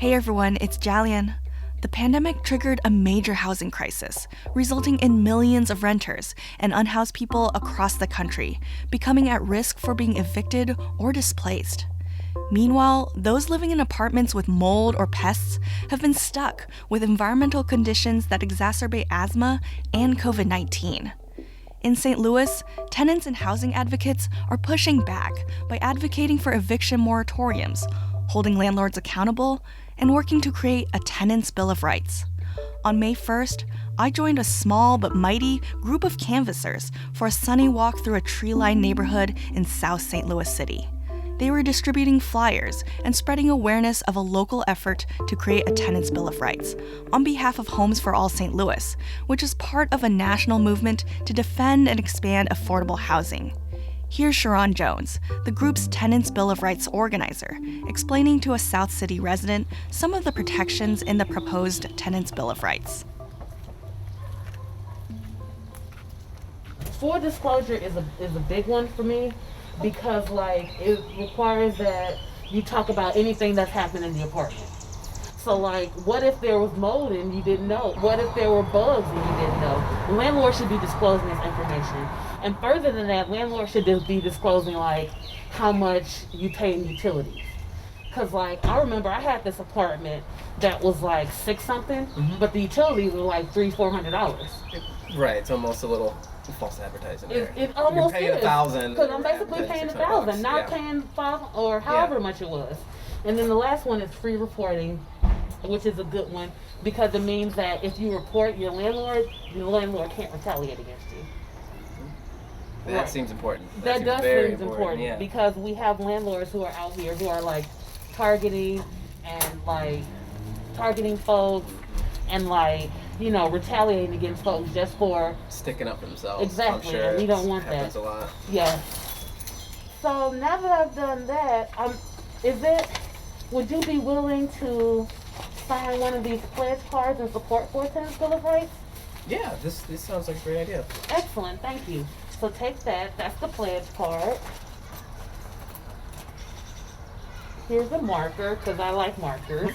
Hey everyone, it's Jalian. The pandemic triggered a major housing crisis, resulting in millions of renters and unhoused people across the country becoming at risk for being evicted or displaced. Meanwhile, those living in apartments with mold or pests have been stuck with environmental conditions that exacerbate asthma and COVID-19. In St. Louis, tenants and housing advocates are pushing back by advocating for eviction moratoriums, holding landlords accountable, and working to create a tenant's bill of rights. On May 1st, I joined a small but mighty group of canvassers for a sunny walk through a tree-lined neighborhood in South St. Louis City. They were distributing flyers and spreading awareness of a local effort to create a tenant's bill of rights on behalf of Homes for All St. Louis, which is part of a national movement to defend and expand affordable housing. Here's Sharon Jones, the group's Tenants Bill of Rights organizer, explaining to a South City resident some of the protections in the proposed Tenants Bill of Rights. Full disclosure is a big one for me because it requires that you talk about anything that's happening in the apartment. So what if there was mold and you didn't know? What if there were bugs and you didn't know? The landlord should be disclosing this information. And further than that, landlord should just be disclosing how much you pay in utilities. Cause I remember I had this apartment that was six something, but the utilities were $300-400. Right, it's almost a little false advertising there. It almost You're paying $1,000. Because I'm basically paying $1,000, not paying $5 or however much it was. And then the last one is free reporting, which is a good one because it means that if you report your landlord can't retaliate against you. That seems important. That does seem important yeah. Because we have landlords who are out here who are targeting and targeting folks and retaliating against folks just for sticking up for themselves. Exactly. I'm sure we don't want that. Happens a lot. Yeah. So now that I've done that, would you be willing to sign one of these pledge cards in support for a Tenants Bill of Rights? Yeah, this sounds like a great idea. Excellent, thank you. So take that. That's the pledge card. Here's a marker, because I like markers.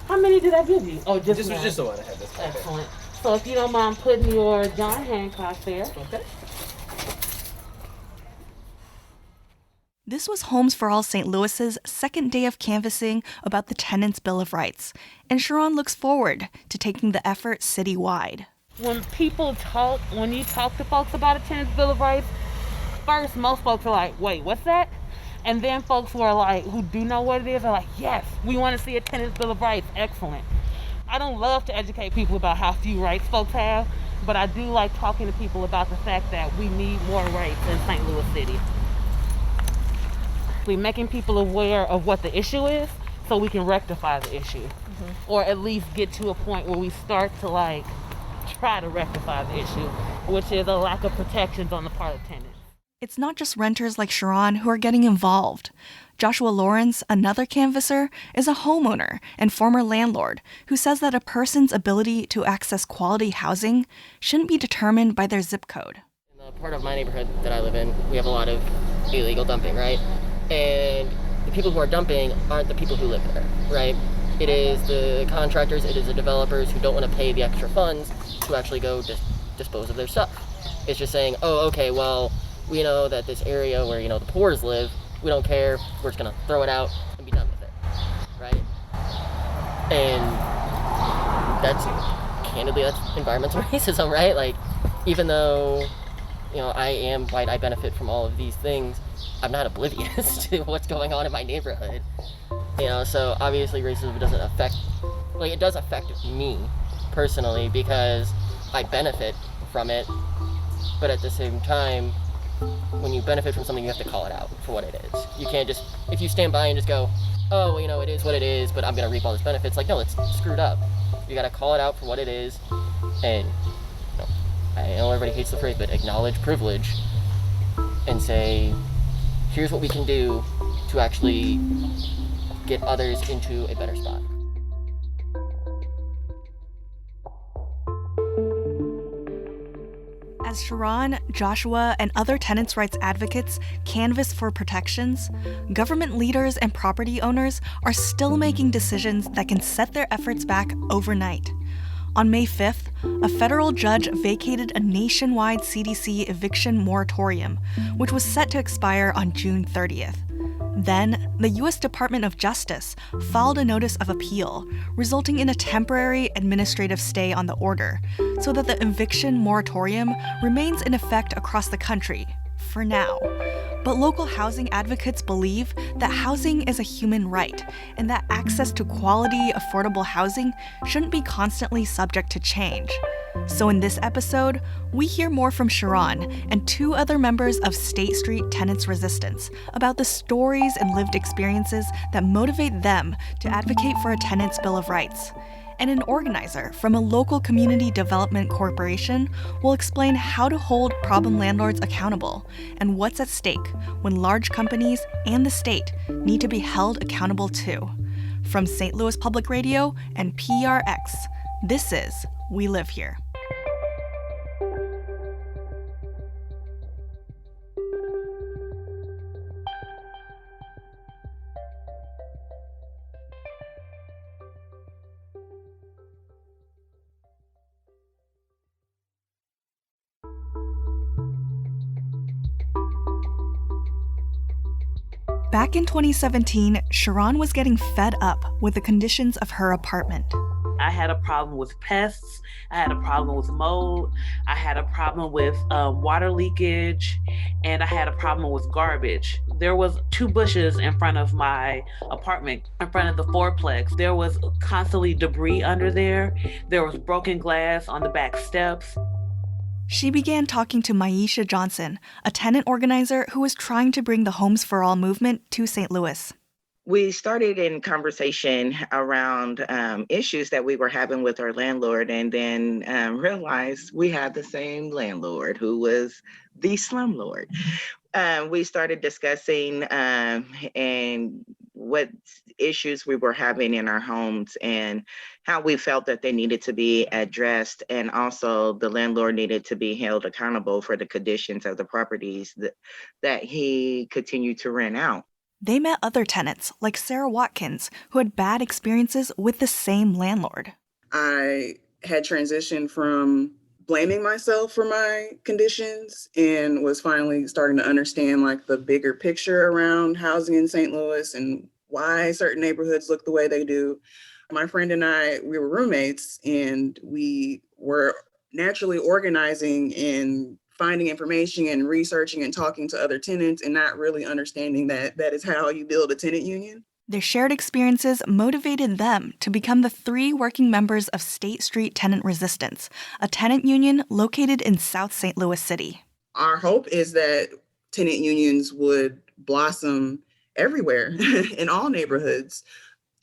How many did I give you? Oh, just one. This was just the one I had this time. Excellent. So if you don't mind putting your John Hancock there. Okay. This was Homes for All St. Louis's second day of canvassing about the Tenants Bill of Rights, and Sharon looks forward to taking the effort citywide. When you talk to folks about a Tenants Bill of Rights, first most folks are like, wait, what's that? And then folks who are who do know what it is are like, yes, we want to see a Tenants Bill of Rights. Excellent. I don't love to educate people about how few rights folks have, but I do like talking to people about the fact that we need more rights in St. Louis City. We're making people aware of what the issue is so we can rectify the issue. Or at least get to a point where we start to try to rectify the issue, which is a lack of protections on the part of tenants. It's not just renters like Sharon who are getting involved. Joshua Lawrence, another canvasser, is a homeowner and former landlord who says that a person's ability to access quality housing shouldn't be determined by their zip code. In the part of my neighborhood that I live in, we have a lot of illegal dumping, right? And the people who are dumping aren't the people who live there, right? It is the contractors, it is the developers who don't want to pay the extra funds to actually go dispose of their stuff. It's just saying, oh, okay, well, we know that this area where, the poors live, we don't care, we're just going to throw it out and be done with it, right? And that's environmental racism, right? Even though, I am white, I benefit from all of these things, I'm not oblivious to what's going on in my neighborhood. So obviously racism doesn't affect, it does affect me personally because I benefit from it, but at the same time, when you benefit from something, you have to call it out for what it is. You can't just, if you stand by and just go, oh, well, it is what it is, but I'm going to reap all this benefits. No, it's screwed up. You got to call it out for what it is, and I know everybody hates the phrase, but acknowledge privilege and say, here's what we can do to actually get others into a better spot. As As Sharon, Joshua, and other tenants' rights advocates canvass for protections, government leaders and property owners are still making decisions that can set their efforts back overnight. On May 5th, a federal judge vacated a nationwide CDC eviction moratorium, which was set to expire on June 30th. Then, the U.S. Department of Justice filed a notice of appeal, resulting in a temporary administrative stay on the order, so that the eviction moratorium remains in effect across the country, for now. But local housing advocates believe that housing is a human right, and that access to quality, affordable housing shouldn't be constantly subject to change. So in this episode, we hear more from Sharon and two other members of State Street Tenants Resistance about the stories and lived experiences that motivate them to advocate for a tenant's Bill of Rights. And an organizer from a local community development corporation will explain how to hold problem landlords accountable and what's at stake when large companies and the state need to be held accountable too. From St. Louis Public Radio and PRX, this is We Live Here. Back in 2017, Sharon was getting fed up with the conditions of her apartment. I had a problem with pests. I had a problem with mold. I had a problem with water leakage, and I had a problem with garbage. There was 2 bushes in front of my apartment, in front of the fourplex. There was constantly debris under there. There was broken glass on the back steps. She began talking to Maisha Johnson, a tenant organizer who was trying to bring the Homes for All movement to St. Louis. We started in conversation around issues that we were having with our landlord, and then realized we had the same landlord who was the slumlord. We started discussing and what issues we were having in our homes and how we felt that they needed to be addressed, and also the landlord needed to be held accountable for the conditions of the properties that he continued to rent out. They met other tenants, like Sarah Watkins, who had bad experiences with the same landlord. I had transitioned from blaming myself for my conditions and was finally starting to understand like the bigger picture around housing in St. Louis and why certain neighborhoods look the way they do. My friend and I, we were roommates, and we were naturally organizing and finding information and researching and talking to other tenants and not really understanding that that is how you build a tenant union. Their shared experiences motivated them to become the 3 working members of State Street Tenant Resistance, a tenant union located in South St. Louis City. Our hope is that tenant unions would blossom everywhere in all neighborhoods,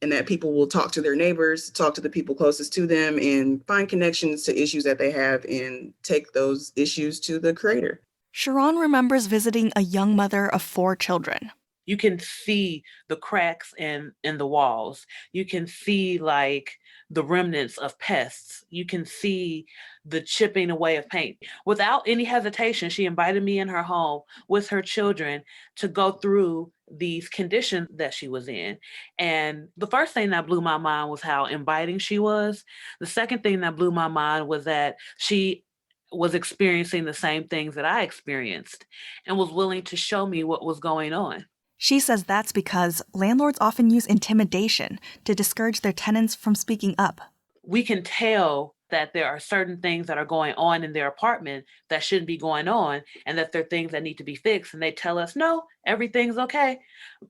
and that people will talk to their neighbors, talk to the people closest to them, and find connections to issues that they have and take those issues to the creator. Sharon remembers visiting a young mother of 4 children. You can see the cracks in the walls. You can see like the remnants of pests. You can see the chipping away of paint. Without any hesitation, she invited me in her home with her children to go through these conditions that she was in. And the first thing that blew my mind was how inviting she was. The second thing that blew my mind was that she was experiencing the same things that I experienced and was willing to show me what was going on. She says that's because landlords often use intimidation to discourage their tenants from speaking up. We can tell that there are certain things that are going on in their apartment that shouldn't be going on, and that there are things that need to be fixed. And they tell us, no, everything's okay.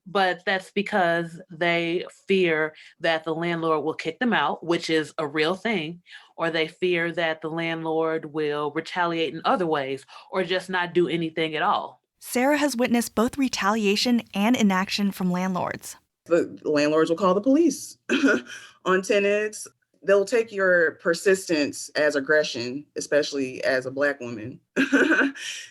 But that's because they fear that the landlord will kick them out, which is a real thing, or they fear that the landlord will retaliate in other ways, or just not do anything at all. Sarah has witnessed both retaliation and inaction from landlords. The landlords will call the police on tenants. They'll take your persistence as aggression, especially as a Black woman.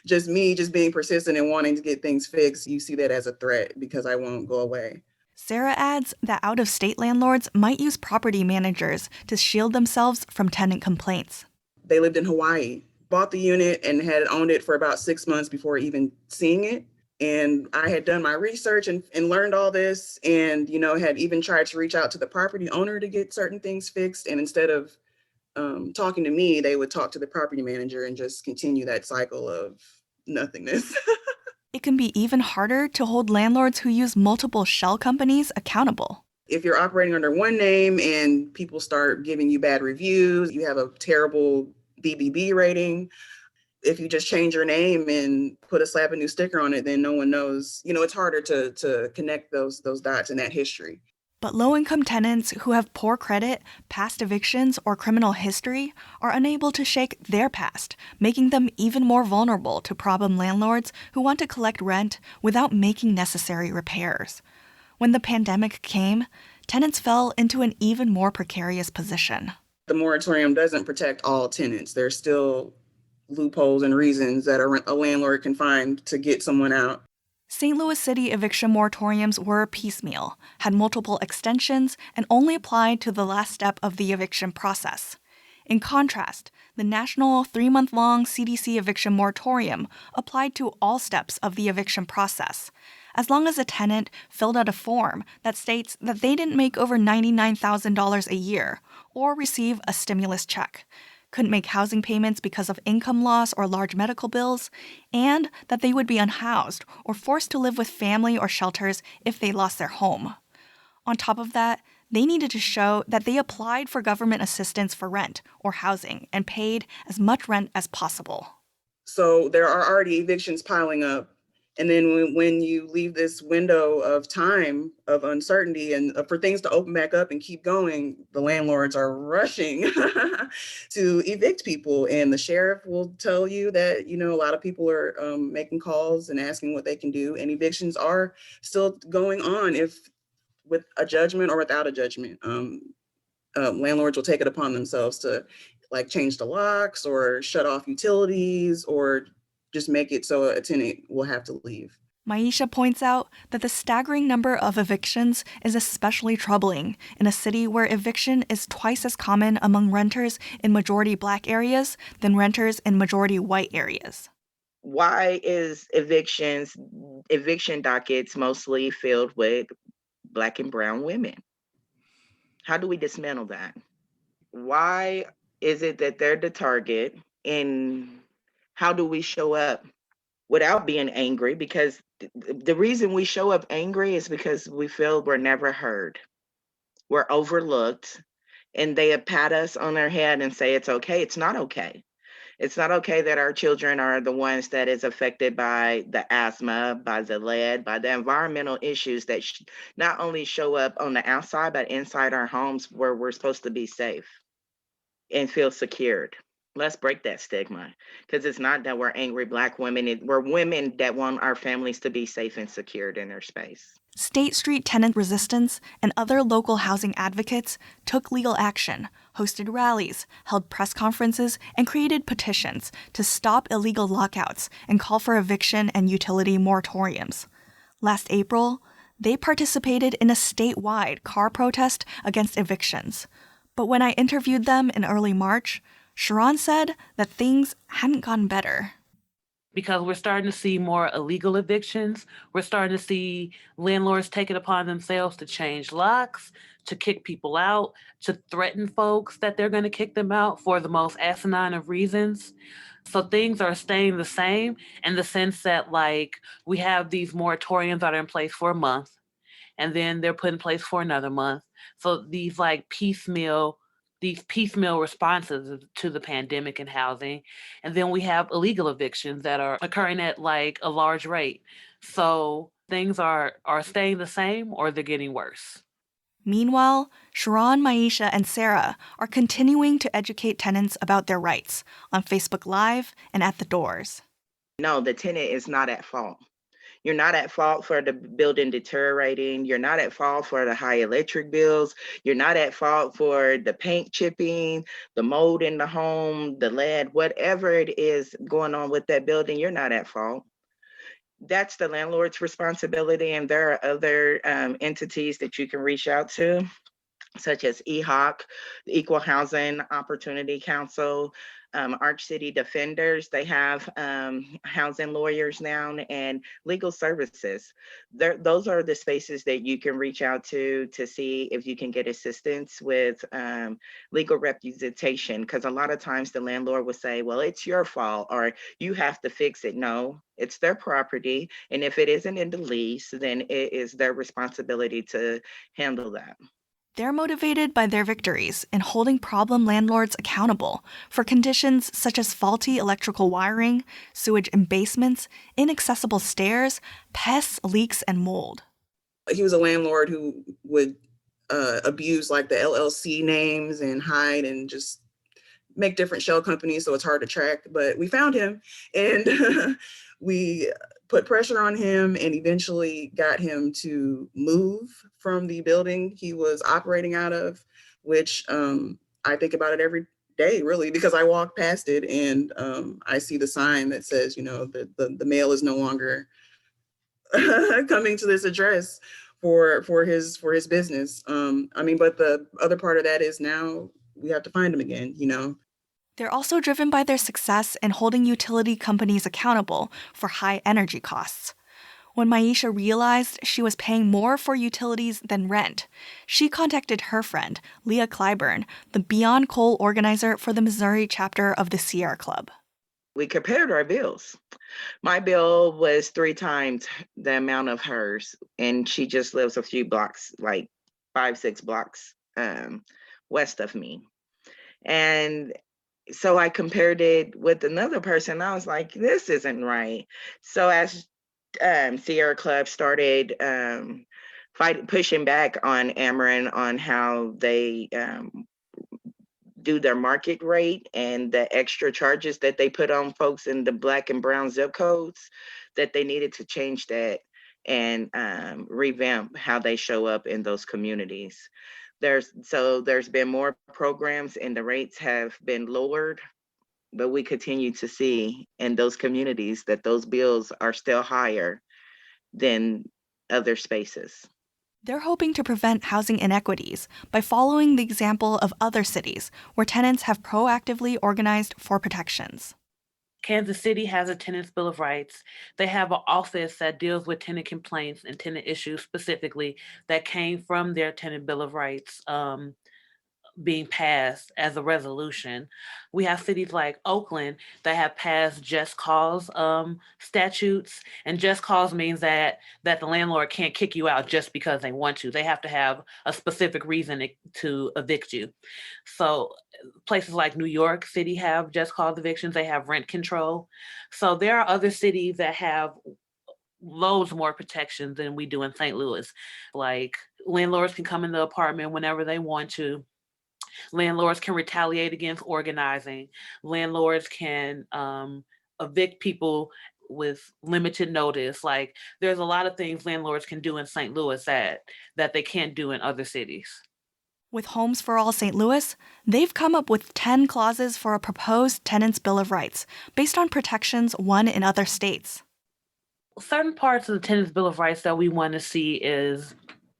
Just being persistent and wanting to get things fixed, you see that as a threat because I won't go away. Sarah adds that out-of-state landlords might use property managers to shield themselves from tenant complaints. They lived in Hawaii. bought the unit and had owned it for about 6 months before even seeing it. And I had done my research and learned all this, and, had even tried to reach out to the property owner to get certain things fixed. And instead of talking to me, they would talk to the property manager and just continue that cycle of nothingness. It can be even harder to hold landlords who use multiple shell companies accountable. If you're operating under one name and people start giving you bad reviews, you have a terrible BBB rating. If you just change your name and slap a new sticker on it, then no one knows. It's harder to connect those dots in that history. But low-income tenants who have poor credit, past evictions, or criminal history are unable to shake their past, making them even more vulnerable to problem landlords who want to collect rent without making necessary repairs. When the pandemic came, tenants fell into an even more precarious position. The moratorium doesn't protect all tenants. There's still loopholes and reasons that a landlord can find to get someone out. St. Louis City eviction moratoriums were piecemeal, had multiple extensions, and only applied to the last step of the eviction process. In contrast, the national 3-month-long CDC eviction moratorium applied to all steps of the eviction process, as long as a tenant filled out a form that states that they didn't make over $99,000 a year or receive a stimulus check, couldn't make housing payments because of income loss or large medical bills, and that they would be unhoused or forced to live with family or shelters if they lost their home. On top of that, they needed to show that they applied for government assistance for rent or housing and paid as much rent as possible. So there are already evictions piling up. And then when you leave this window of time of uncertainty and for things to open back up and keep going, the landlords are rushing to evict people. And the sheriff will tell you that, a lot of people are making calls and asking what they can do. And evictions are still going on with a judgment or without a judgment. Landlords will take it upon themselves to change the locks or shut off utilities or just make it so a tenant will have to leave. Maisha points out that the staggering number of evictions is especially troubling in a city where eviction is twice as common among renters in majority Black areas than renters in majority white areas. Why is eviction dockets mostly filled with Black and brown women? How do we dismantle that? Why is it that they're the target, and how do we show up without being angry? Because the reason we show up angry is because we feel we're never heard. We're overlooked, and they pat us on their head and say it's okay. It's not okay. It's not okay that our children are the ones that is affected by the asthma, by the lead, by the environmental issues that not only show up on the outside, but inside our homes where we're supposed to be safe and feel secured. Let's break that stigma, because it's not that we're angry Black women. We're women that want our families to be safe and secured in their space. State Street Tenants Resistance and other local housing advocates took legal action, hosted rallies, held press conferences, and created petitions to stop illegal lockouts and call for eviction and utility moratoriums. Last April, they participated in a statewide car protest against evictions. But when I interviewed them in early March, Sharon said that things hadn't gotten better. Because we're starting to see more illegal evictions. We're starting to see landlords take it upon themselves to change locks, to kick people out, to threaten folks that they're going to kick them out for the most asinine of reasons. So things are staying the same in the sense that we have these moratoriums that are in place for a month, and then they're put in place for another month. So these piecemeal responses to the pandemic and housing. And then we have illegal evictions that are occurring at a large rate. So things are staying the same or they're getting worse. Meanwhile, Sharon, Maisha, and Sarah are continuing to educate tenants about their rights on Facebook Live and at the doors. No, the tenant is not at fault. You're not at fault for the building deteriorating. You're not at fault for the high electric bills. You're not at fault for the paint chipping, the mold in the home, the lead, whatever it is going on with that building, you're not at fault. That's the landlord's responsibility. And there are other entities that you can reach out to, such as EHOC, the Equal Housing Opportunity Council. Arch City Defenders. They have housing lawyers now and legal services. Those are the spaces that you can reach out to see if you can get assistance with legal representation. Because a lot of times the landlord will say, well, it's your fault or you have to fix it. No, it's their property. And if it isn't in the lease, then it is their responsibility to handle that. They're motivated by their victories in holding problem landlords accountable for conditions such as faulty electrical wiring, sewage in basements, inaccessible stairs, pests, leaks, and mold. He was a landlord who would abuse like the LLC names and hide and just make different shell companies, so it's hard to track. But we found him and we put pressure on him and eventually got him to move from the building he was operating out of, which I think about it every day, really, because I walk past it and I see the sign that says, you know, the mail is no longer coming to this address for his business. I mean, but the other part of that is now we have to find him again, you know. They're also driven by their success in holding utility companies accountable for high energy costs. When Maisha realized she was paying more for utilities than rent, she contacted her friend, Leah Clyburn, the Beyond Coal organizer for the Missouri chapter of the Sierra Club. We compared our bills. My bill was 3 times the amount of hers, and she just lives a few blocks, like 5-6 blocks west of me. And so I compared it with another person. I was like, this isn't right. So as Sierra Club started pushing back on Ameren on how they do their market rate and the extra charges that they put on folks in the Black and brown zip codes, that they needed to change that and revamp how they show up in those communities. There's been more programs and the rates have been lowered, but we continue to see in those communities that those bills are still higher than other spaces. They're hoping to prevent housing inequities by following the example of other cities where tenants have proactively organized for protections. Kansas City has a Tenants Bill of Rights. They have an office that deals with tenant complaints and tenant issues specifically that came from their Tenant Bill of Rights being passed as a resolution. We have cities like Oakland that have passed just cause statutes, and just cause means that the landlord can't kick you out just because they want to. They have to have a specific reason to evict you. So places like New York City have just cause evictions. They have rent control. So there are other cities that have loads more protections than we do in St. Louis. Like landlords can come in the apartment whenever they want to. Landlords can retaliate against organizing. Landlords can evict people with limited notice. Like there's a lot of things landlords can do in St. Louis that they can't do in other cities. With Homes for All St. Louis, they've come up with 10 clauses for a proposed Tenants Bill of Rights based on protections won in other states. Certain parts of the Tenants Bill of Rights that we want to see is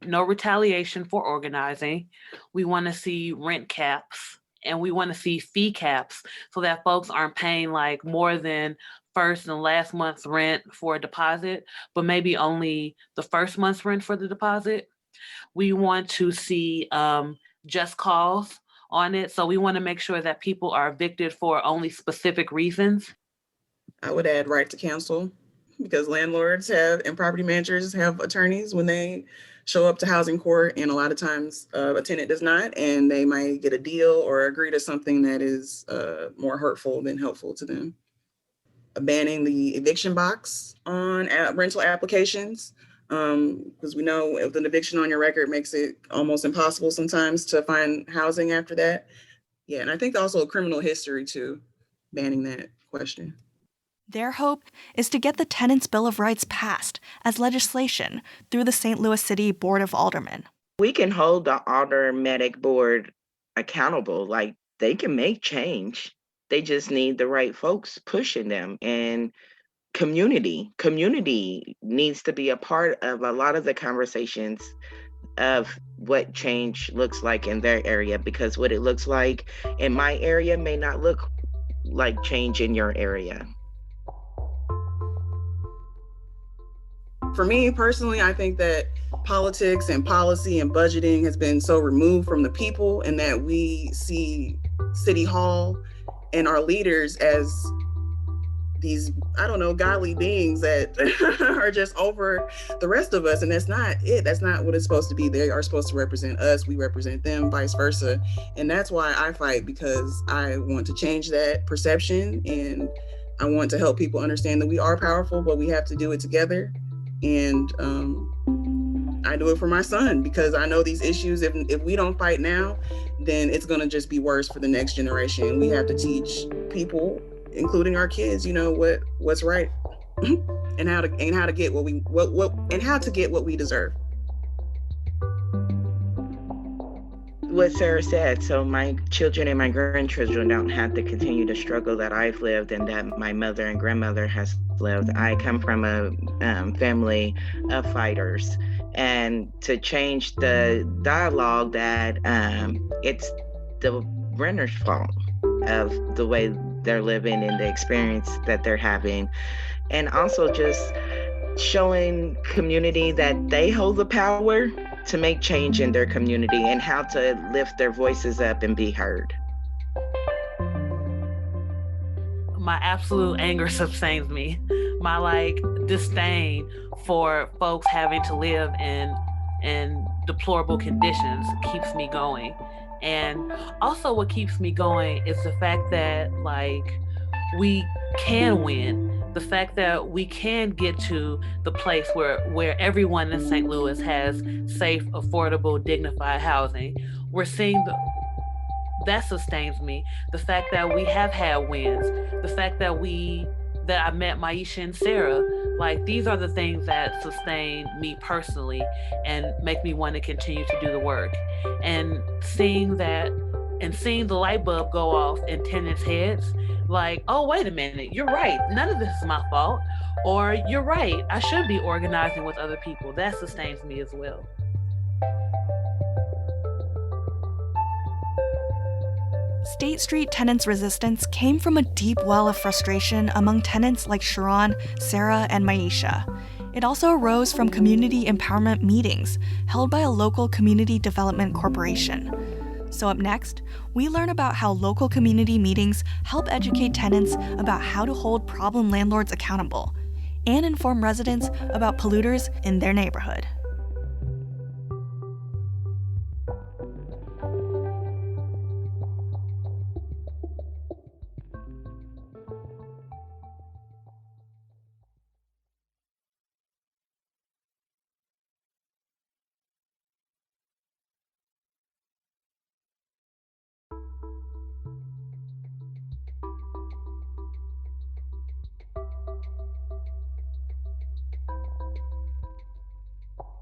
no retaliation for organizing. We want to see rent caps, and we want to see fee caps so that folks aren't paying like more than first and last month's rent for a deposit, but maybe only the first month's rent for the deposit. We want to see just cause on it. So we want to make sure that people are evicted for only specific reasons. I would add right to counsel, because landlords and property managers have attorneys when they show up to housing court, and a lot of times a tenant does not, and they might get a deal or agree to something that is more hurtful than helpful to them. Banning the eviction box on rental applications, because we know if an eviction on your record makes it almost impossible sometimes to find housing after that. Yeah, and I think also criminal history too, banning that question. Their hope is to get the Tenants Bill of Rights passed as legislation through the St. Louis City Board of Aldermen. We can hold the aldermanic board accountable, like they can make change. They just need the right folks pushing them, and community needs to be a part of a lot of the conversations of what change looks like in their area, because what it looks like in my area may not look like change in your area? For me personally, I think that politics and policy and budgeting has been so removed from the people, and that we see City Hall and our leaders as these, I don't know, godly beings that are just over the rest of us. And that's not it. That's not what it's supposed to be. They are supposed to represent us. We represent them, vice versa. And that's why I fight, because I want to change that perception. And I want to help people understand that we are powerful, but we have to do it together. And I do it for my son, because I know these issues, if we don't fight now, then it's going to just be worse for the next generation. We have to teach people, including our kids, what's right and how to get what we deserve. What Sarah said, so my children and my grandchildren don't have to continue the struggle that I've lived and that my mother and grandmother has lived. I come from a family of fighters, and to change the dialogue that it's the renter's fault of the way they're living and the experience that they're having, and also just showing community that they hold the power to make change in their community and how to lift their voices up and be heard. My absolute anger sustains me. My disdain for folks having to live in deplorable conditions keeps me going. And also what keeps me going is the fact that we can win. The fact that we can get to the place where everyone in St. Louis has safe, affordable, dignified housing. We're seeing that sustains me. The fact that we have had wins, the fact that I met Maisha and Sarah, these are the things that sustain me personally and make me want to continue to do the work. And seeing the light bulb go off in tenants' heads, oh, wait a minute, you're right, none of this is my fault. Or you're right, I should be organizing with other people. That sustains me as well. State Street Tenants Resistance came from a deep well of frustration among tenants like Sharon, Sarah, and Maisha. It also arose from community empowerment meetings held by a local community development corporation. So up next, we learn about how local community meetings help educate tenants about how to hold problem landlords accountable and inform residents about polluters in their neighborhood.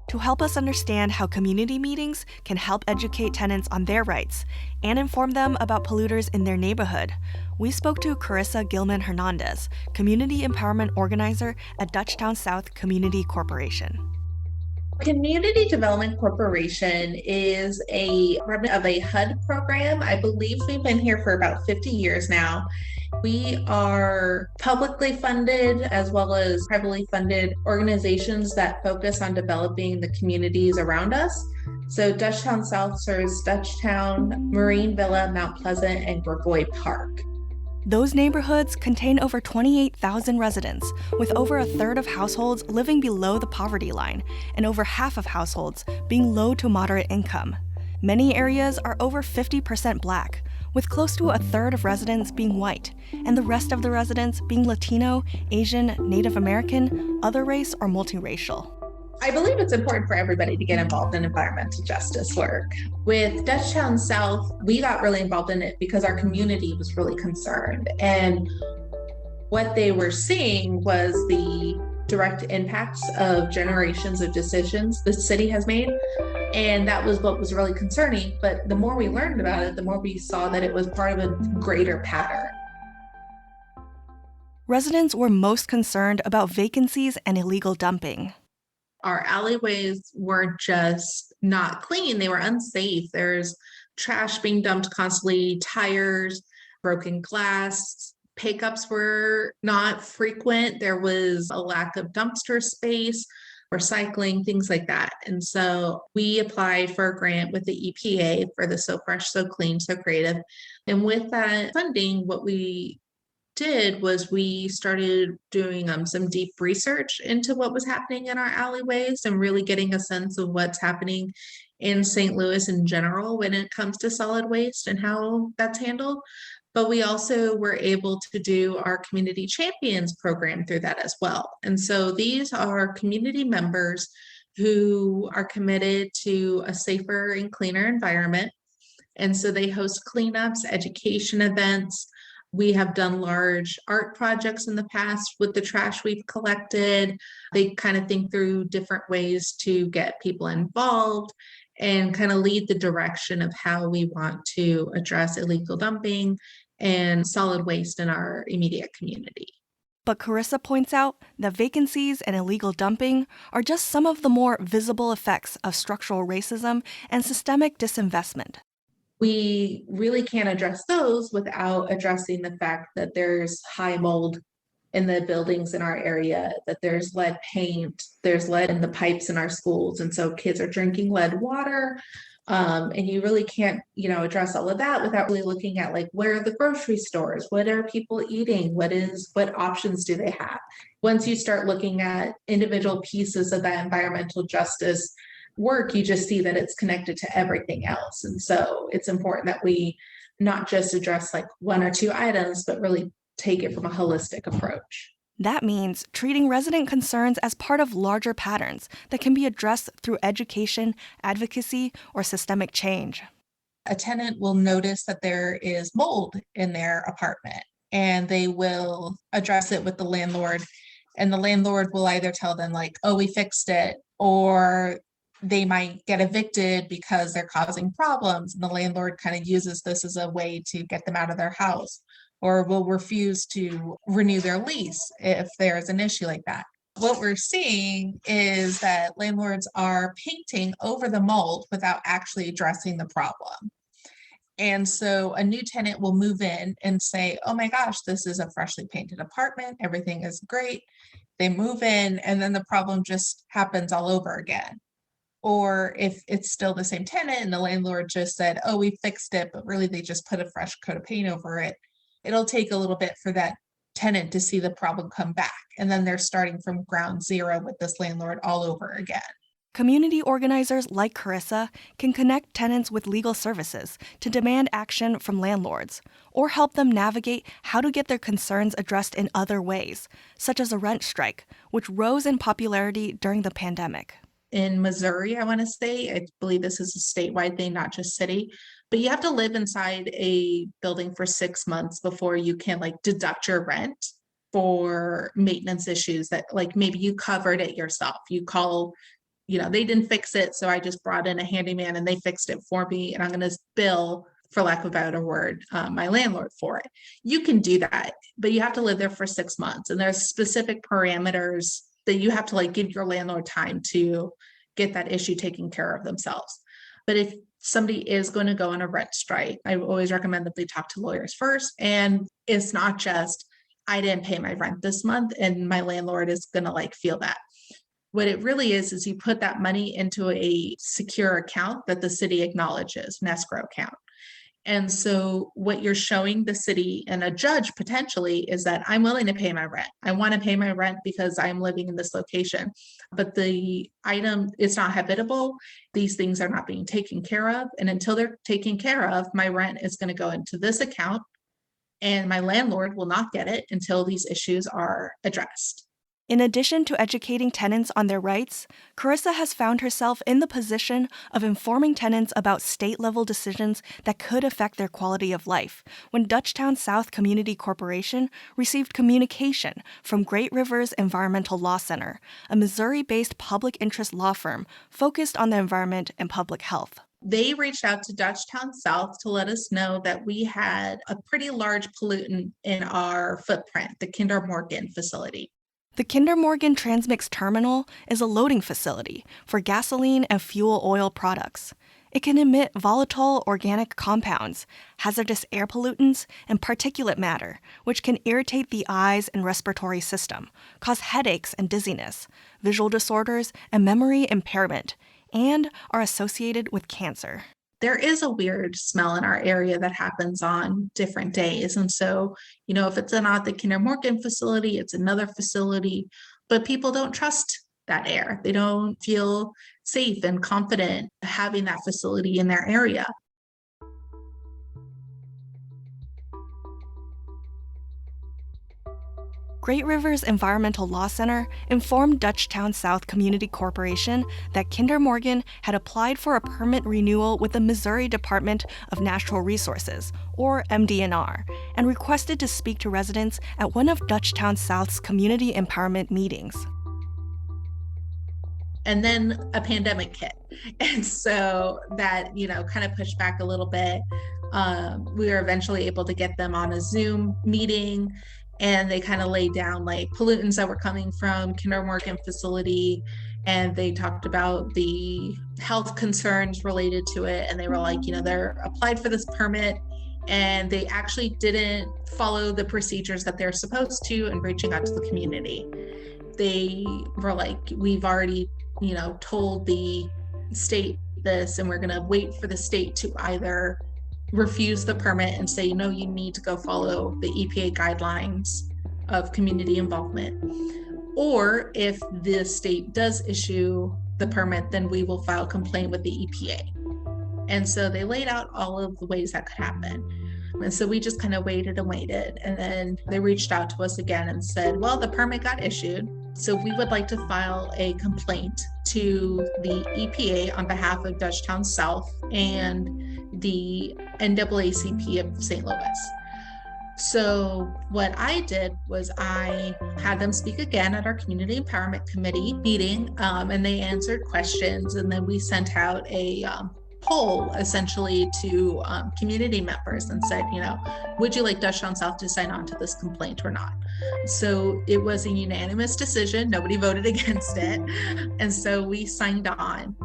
To help us understand how community meetings can help educate tenants on their rights and inform them about polluters in their neighborhood, we spoke to Carissa Gilman Hernandez, Community Empowerment Organizer at Dutchtown South Community Corporation. Community Development Corporation is a remnant of a HUD program. I believe we've been here for about 50 years now. We are publicly funded as well as privately funded organizations that focus on developing the communities around us. So Dutchtown South serves Dutchtown, Marine Villa, Mount Pleasant, and Gravois Park. Those neighborhoods contain over 28,000 residents, with over a third of households living below the poverty line and over half of households being low to moderate income. Many areas are over 50% Black, with close to a third of residents being white, and the rest of the residents being Latino, Asian, Native American, other race, or multiracial. I believe it's important for everybody to get involved in environmental justice work. With Dutchtown South, we got really involved in it because our community was really concerned. And what they were seeing was the direct impacts of generations of decisions the city has made. And that was what was really concerning. But the more we learned about it, the more we saw that it was part of a greater pattern. Residents were most concerned about vacancies and illegal dumping. Our alleyways were just not clean. They were unsafe. There's trash being dumped constantly, tires, broken glass. Pickups were not frequent. There was a lack of dumpster space, recycling, things like that. And so we applied for a grant with the EPA for the So Fresh, So Clean, So Creative. And with that funding, what we did was we started doing some deep research into what was happening in our alleyways and really getting a sense of what's happening in St. Louis in general when it comes to solid waste and how that's handled. But we also were able to do our community champions program through that as well. And so these are community members who are committed to a safer and cleaner environment. And so they host cleanups, education events. We have done large art projects in the past with the trash we've collected. They kind of think through different ways to get people involved and kind of lead the direction of how we want to address illegal dumping and solid waste in our immediate community. But Carissa points out that vacancies and illegal dumping are just some of the more visible effects of structural racism and systemic disinvestment. We really can't address those without addressing the fact that there's high mold in the buildings in our area, that there's lead paint, there's lead in the pipes in our schools. And so kids are drinking lead water. And you really can't, address all of that without really looking at like, where are the grocery stores? What are people eating? What options do they have? Once you start looking at individual pieces of that environmental justice work, you just see that it's connected to everything else. And so it's important that we not just address like one or two items, but really take it from a holistic approach. That means treating resident concerns as part of larger patterns that can be addressed through education, advocacy, or systemic change. A tenant will notice that there is mold in their apartment, and they will address it with the landlord. And the landlord will either tell them like, oh, we fixed it, or they might get evicted because they're causing problems. And the landlord kind of uses this as a way to get them out of their house, or will refuse to renew their lease if there's an issue like that. What we're seeing is that landlords are painting over the mold without actually addressing the problem. And so a new tenant will move in and say, oh my gosh, this is a freshly painted apartment. Everything is great. They move in and then the problem just happens all over again. Or if it's still the same tenant and the landlord just said, oh, we fixed it, but really they just put a fresh coat of paint over it, it'll take a little bit for that tenant to see the problem come back. And then they're starting from ground zero with this landlord all over again. Community organizers like Carissa can connect tenants with legal services to demand action from landlords, or help them navigate how to get their concerns addressed in other ways, such as a rent strike, which rose in popularity during the pandemic. In Missouri, I want to say, I believe this is a statewide thing, not just city, but you have to live inside a building for 6 months before you can like deduct your rent for maintenance issues that like maybe you covered it yourself. You call, they didn't fix it, so I just brought in a handyman and they fixed it for me, and I'm going to bill, for lack of a better word, my landlord for it. You can do that, but you have to live there for 6 months, and there's specific parameters that you have to like give your landlord time to get that issue taken care of themselves. But if somebody is going to go on a rent strike, I always recommend that they talk to lawyers first. And it's not just, I didn't pay my rent this month and my landlord is going to like feel that. What it really is you put that money into a secure account that the city acknowledges, an escrow account. And so what you're showing the city and a judge potentially is that I'm willing to pay my rent. I want to pay my rent because I'm living in this location, but the item is not habitable. These things are not being taken care of. And until they're taken care of, my rent is going to go into this account and my landlord will not get it until these issues are addressed. In addition to educating tenants on their rights, Carissa has found herself in the position of informing tenants about state-level decisions that could affect their quality of life when Dutchtown South Community Corporation received communication from Great Rivers Environmental Law Center, a Missouri-based public interest law firm focused on the environment and public health. They reached out to Dutchtown South to let us know that we had a pretty large pollutant in our footprint, the Kinder Morgan facility. The Kinder Morgan Transmix Terminal is a loading facility for gasoline and fuel oil products. It can emit volatile organic compounds, hazardous air pollutants, and particulate matter, which can irritate the eyes and respiratory system, cause headaches and dizziness, visual disorders, and memory impairment, and are associated with cancer. There is a weird smell in our area that happens on different days. And so, if it's not the Kinder Morgan facility, it's another facility, but people don't trust that air. They don't feel safe and confident having that facility in their area. Great Rivers Environmental Law Center informed Dutchtown South Community Corporation that Kinder Morgan had applied for a permit renewal with the Missouri Department of Natural Resources, or MDNR, and requested to speak to residents at one of Dutchtown South's community empowerment meetings. And then a pandemic hit. And so that, kind of pushed back a little bit. We were eventually able to get them on a Zoom meeting, and they kind of laid down like pollutants that were coming from Kinder Morgan facility. And they talked about the health concerns related to it. And they were like, they're applied for this permit and they actually didn't follow the procedures that they're supposed to in reaching out to the community. They were like, we've already, told the state this, and we're going to wait for the state to either refuse the permit and say, no, you need to go follow the EPA guidelines of community involvement. Or if the state does issue the permit, then we will file a complaint with the EPA. And so they laid out all of the ways that could happen. And so we just kind of waited and waited. And then they reached out to us again and said, well, the permit got issued, so we would like to file a complaint to the EPA on behalf of Dutchtown South and the NAACP of St. Louis. So what I did was I had them speak again at our Community Empowerment Committee meeting, and they answered questions. And then we sent out a poll essentially to community members and said, would you like Dutchtown South to sign on to this complaint or not? So it was a unanimous decision. Nobody voted against it. And so we signed on.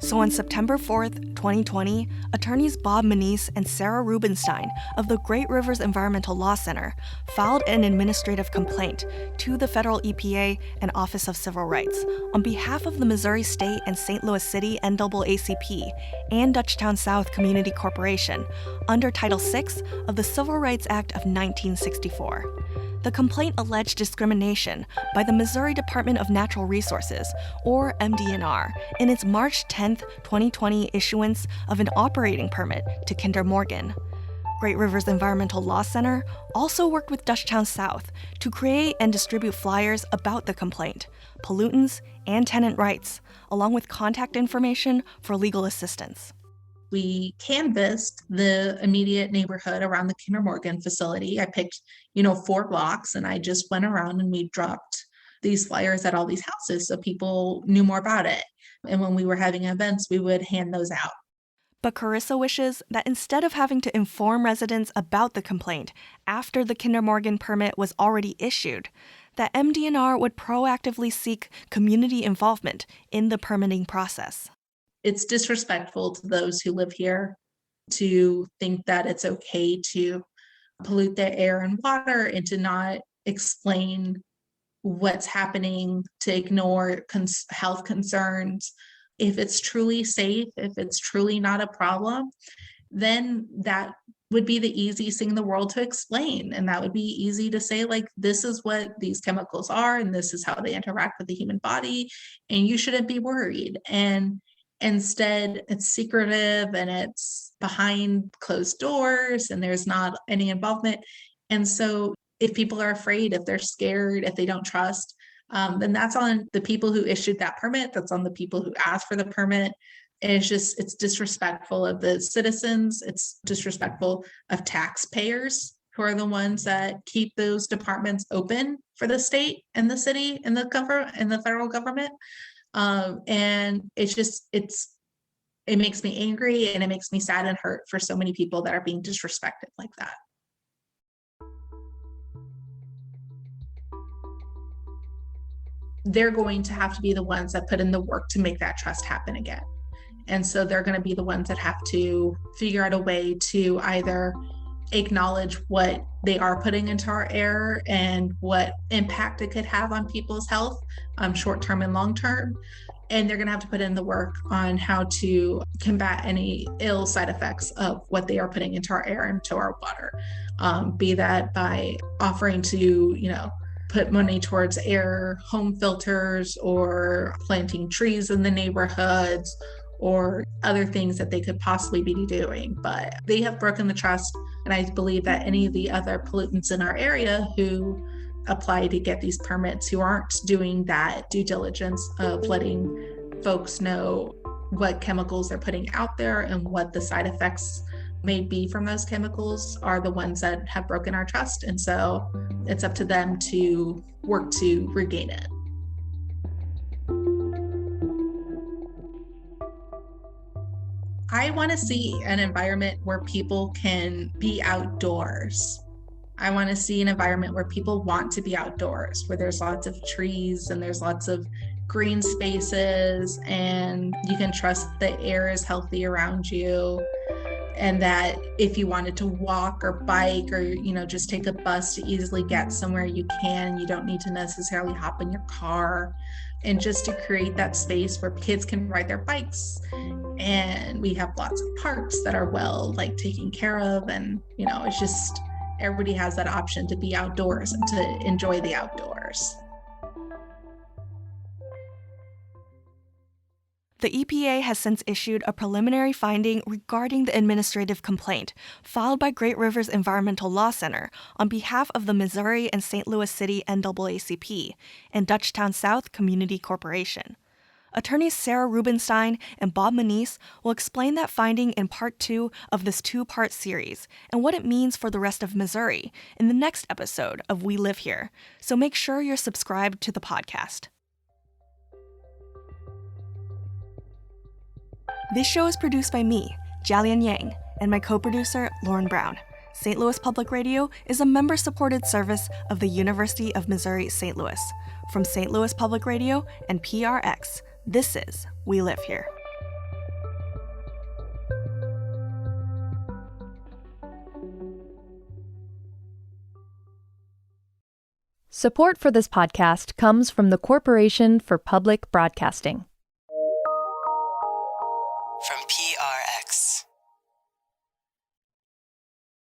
So on September 4th, 2020, attorneys Bob Manise and Sarah Rubenstein of the Great Rivers Environmental Law Center filed an administrative complaint to the federal EPA and Office of Civil Rights on behalf of the Missouri State and St. Louis City NAACP and Dutchtown South Community Corporation under Title VI of the Civil Rights Act of 1964. The complaint alleged discrimination by the Missouri Department of Natural Resources, or MDNR, in its March 10, 2020 issuance of an operating permit to Kinder Morgan. Great Rivers Environmental Law Center also worked with Dutchtown South to create and distribute flyers about the complaint, pollutants, and tenant rights, along with contact information for legal assistance. We canvassed the immediate neighborhood around the Kinder Morgan facility. I picked, 4 blocks, and I just went around and we dropped these flyers at all these houses so people knew more about it. And when we were having events, we would hand those out. But Carissa wishes that instead of having to inform residents about the complaint after the Kinder Morgan permit was already issued, that MDNR would proactively seek community involvement in the permitting process. It's disrespectful to those who live here to think that it's okay to pollute their air and water and to not explain what's happening, to ignore health concerns. If it's truly safe, if it's truly not a problem, then that would be the easiest thing in the world to explain. And that would be easy to say, like, this is what these chemicals are, and this is how they interact with the human body, and you shouldn't be worried. And instead, it's secretive and it's behind closed doors and there's not any involvement. And so if people are afraid, if they're scared, if they don't trust, then that's on the people who issued that permit. That's on the people who asked for the permit. And it's disrespectful of the citizens. It's disrespectful of taxpayers, who are the ones that keep those departments open for the state and the city and the government and the federal government. And it makes me angry, and it makes me sad and hurt for so many people that are being disrespected like that. they're going to have to be the ones that put in the work to make that trust happen again. And so they're going to be the ones that have to figure out a way to either acknowledge what they are putting into our air and what impact it could have on people's health, short-term and long-term. And they're going to have to put in the work on how to combat any ill side effects of what they are putting into our air and into our water. Be that by offering to, put money towards air home filters or planting trees in the neighborhoods or other things that they could possibly be doing. But they have broken the trust. And I believe that any of the other pollutants in our area who apply to get these permits, who aren't doing that due diligence of letting folks know what chemicals they're putting out there and what the side effects may be from those chemicals, are the ones that have broken our trust. And so it's up to them to work to regain it. I want to see an environment where people can be outdoors. I want to see an environment where people want to be outdoors, where there's lots of trees and there's lots of green spaces, and you can trust the air is healthy around you. And that if you wanted to walk or bike or, just take a bus to easily get somewhere, you can. You don't need to necessarily hop in your car. And just to create that space where kids can ride their bikes. And we have lots of parks that are well taken care of. And, it's just, everybody has that option to be outdoors and to enjoy the outdoors. The EPA has since issued a preliminary finding regarding the administrative complaint filed by Great Rivers Environmental Law Center on behalf of the Missouri and St. Louis City NAACP and Dutchtown South Community Corporation. Attorneys Sarah Rubenstein and Bob Manise will explain that finding in part 2 of this 2-part series and what it means for the rest of Missouri in the next episode of We Live Here, so make sure you're subscribed to the podcast. This show is produced by me, Jialian Yang, and my co-producer, Lauren Brown. St. Louis Public Radio is a member-supported service of the University of Missouri St. Louis. From St. Louis Public Radio and PRX, this is We Live Here. Support for this podcast comes from the Corporation for Public Broadcasting.